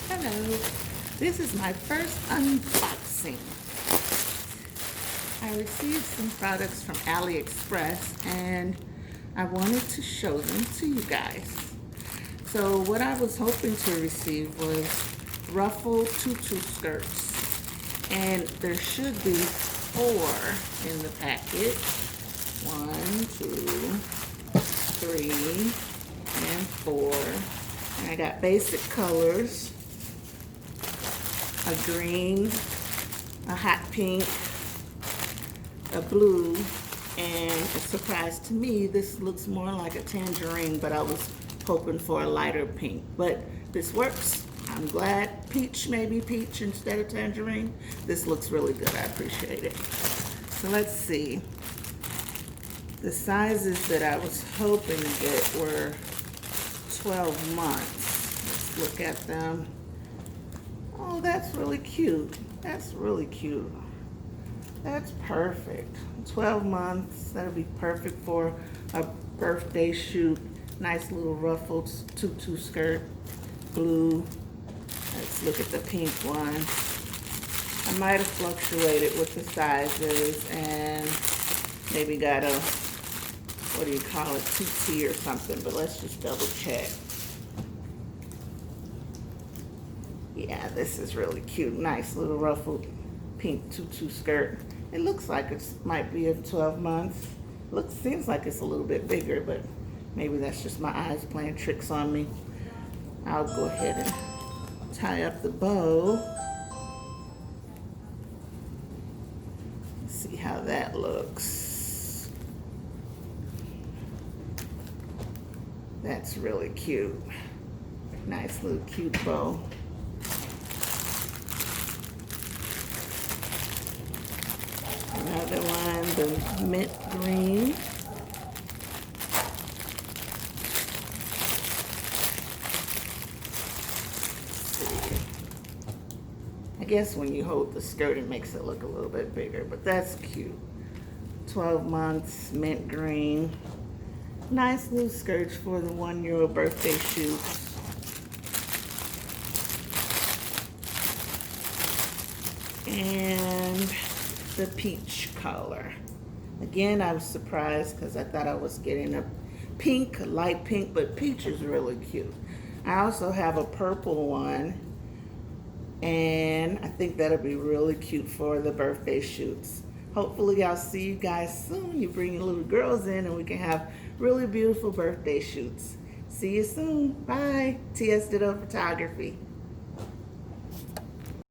Hello, this is my first unboxing. I received some products from AliExpress and I wanted to show them to you guys. So what I was hoping to receive was Ruffled Tutu skirts, and there should be 4 in the packet. 1, 2, 3, and 4. And I got basic colors, a green, a hot pink, a blue, and a surprise to me, this looks more like a tangerine, but I was hoping for a lighter pink. But this works. I'm glad. Peach, maybe peach instead of tangerine. This looks really good. I appreciate it. So let's see. The sizes that I was hoping to get were 12 months. Let's look at them. Oh, that's really cute. That's really cute. That's perfect. 12 months. That'll be perfect for a birthday shoot. Nice little ruffled tutu skirt. Blue. Let's look at the pink one. I might have fluctuated with the sizes and maybe got a, what do you call it, TT or something, but let's just double check. Yeah, this is really cute. Nice little ruffled pink tutu skirt. It looks like it might be a 12 months. Seems like it's a little bit bigger, but maybe that's just my eyes playing tricks on me. I'll go ahead and tie up the bow. See how that looks. That's really cute. Nice little cute bow. Another one, the mint green. I guess when you hold the skirt, it makes it look a little bit bigger, but that's cute. 12 months, mint green. Nice little skirts for the 1-year-old birthday shoot. And the peach color. Again, I was surprised because I thought I was getting a pink, a light pink, but peach is really cute. I also have a purple one, and I think that'll be really cute for the birthday shoots. Hopefully I'll see you guys soon. You bring your little girls in and we can have really beautiful birthday shoots. See you soon. Bye. TSDitto Photography.